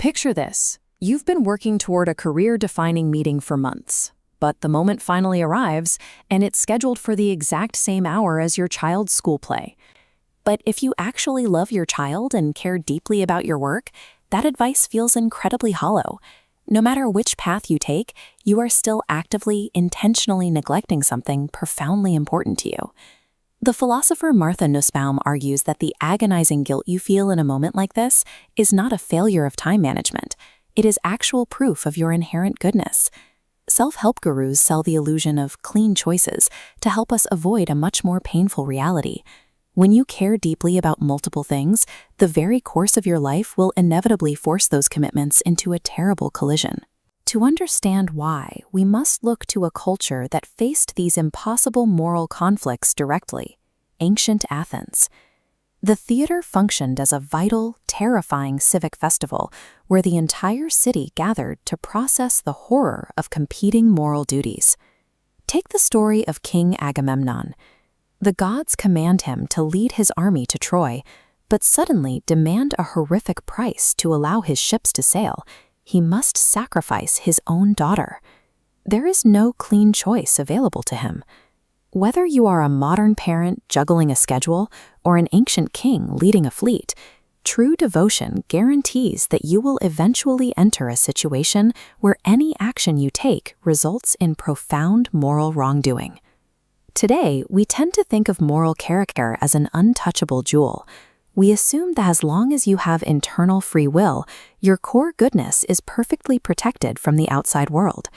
Picture this. You've been working toward a career-defining meeting for months, but the moment finally arrives, and it's scheduled for the exact same hour as your child's school play. But if you actually love your child and care deeply about your work, that advice feels incredibly hollow. No matter which path you take, you are still actively, intentionally neglecting something profoundly important to you. The philosopher Martha Nussbaum argues that the agonizing guilt you feel in a moment like this is not a failure of time management. It is actual proof of your inherent goodness. Self-help gurus sell the illusion of clean choices to help us avoid a much more painful reality. When you care deeply about multiple things, the very course of your life will inevitably force those commitments into a terrible collision. To understand why, we must look to a culture that faced these impossible moral conflicts directly: ancient Athens. The theater functioned as a vital, terrifying civic festival where the entire city gathered to process the horror of competing moral duties. Take the story of King Agamemnon. The gods command him to lead his army to Troy, but suddenly demand a horrific price to allow his ships to sail. He must sacrifice his own daughter. There is no clean choice available to him. Whether you are a modern parent juggling a schedule or an ancient king leading a fleet, true devotion guarantees that you will eventually enter a situation where any action you take results in profound moral wrongdoing. Today, we tend to think of moral character as an untouchable jewel. We assume that as long as you have internal free will, your core goodness is perfectly protected from the outside world.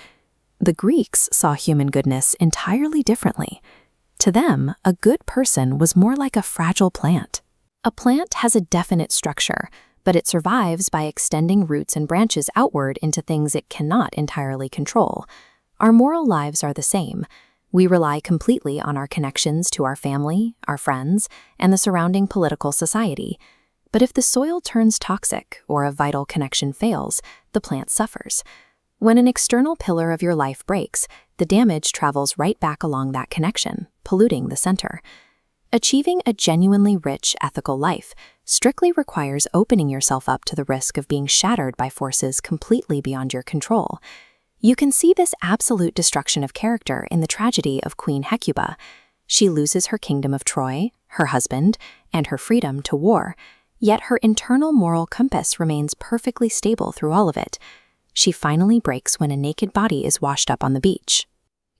The Greeks saw human goodness entirely differently. To them, a good person was more like a fragile plant. A plant has a definite structure, but it survives by extending roots and branches outward into things it cannot entirely control. Our moral lives are the same. We rely completely on our connections to our family, our friends, and the surrounding political society. But if the soil turns toxic or a vital connection fails, the plant suffers. When an external pillar of your life breaks, the damage travels right back along that connection, polluting the center. Achieving a genuinely rich, ethical life strictly requires opening yourself up to the risk of being shattered by forces completely beyond your control. You can see this absolute destruction of character in the tragedy of Queen Hecuba. She loses her kingdom of Troy, her husband, and her freedom to war, yet her internal moral compass remains perfectly stable through all of it. She finally breaks when a naked body is washed up on the beach.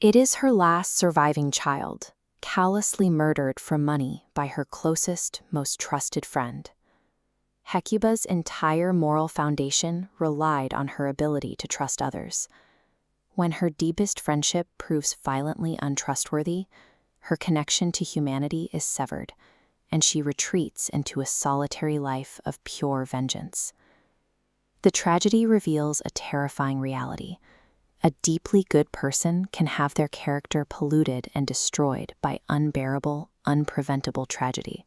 It is her last surviving child, callously murdered for money by her closest, most trusted friend. Hecuba's entire moral foundation relied on her ability to trust others. When her deepest friendship proves violently untrustworthy, her connection to humanity is severed, and she retreats into a solitary life of pure vengeance. The tragedy reveals a terrifying reality. A deeply good person can have their character polluted and destroyed by unbearable, unpreventable tragedy.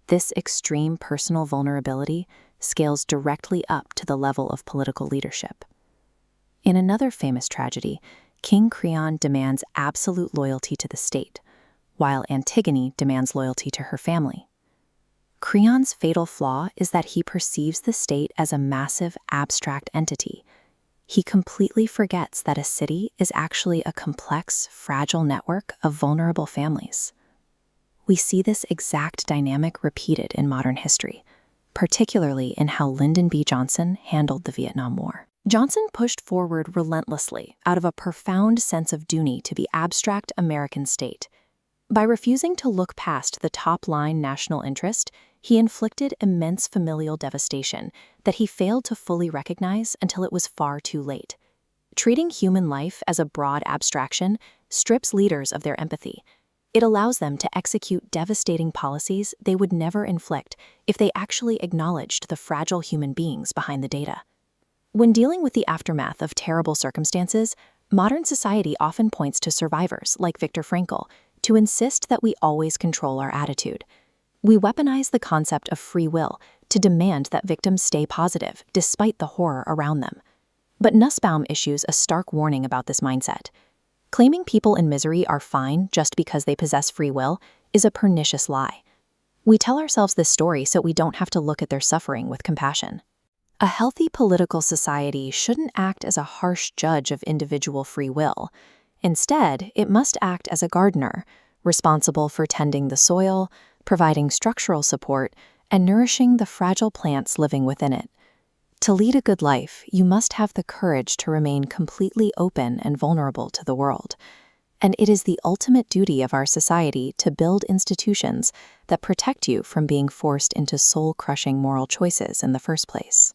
This extreme personal vulnerability scales directly up to the level of political leadership. In another famous tragedy, King Creon demands absolute loyalty to the state, while Antigone demands loyalty to her family. Creon's fatal flaw is that he perceives the state as a massive, abstract entity. He completely forgets that a city is actually a complex, fragile network of vulnerable families. We see this exact dynamic repeated in modern history, particularly in how Lyndon B. Johnson handled the Vietnam War. Johnson pushed forward relentlessly out of a profound sense of duty to the abstract American state. By refusing to look past the top-line national interest, he inflicted immense familial devastation that he failed to fully recognize until it was far too late. Treating human life as a broad abstraction strips leaders of their empathy. It allows them to execute devastating policies they would never inflict if they actually acknowledged the fragile human beings behind the data. When dealing with the aftermath of terrible circumstances, modern society often points to survivors like Viktor Frankl to insist that we always control our attitude. We weaponize the concept of free will to demand that victims stay positive despite the horror around them. But Nussbaum issues a stark warning about this mindset. Claiming people in misery are fine just because they possess free will is a pernicious lie. We tell ourselves this story so we don't have to look at their suffering with compassion. A healthy political society shouldn't act as a harsh judge of individual free will. Instead, it must act as a gardener, responsible for tending the soil, providing structural support, and nourishing the fragile plants living within it. To lead a good life, you must have the courage to remain completely open and vulnerable to the world. And it is the ultimate duty of our society to build institutions that protect you from being forced into soul-crushing moral choices in the first place.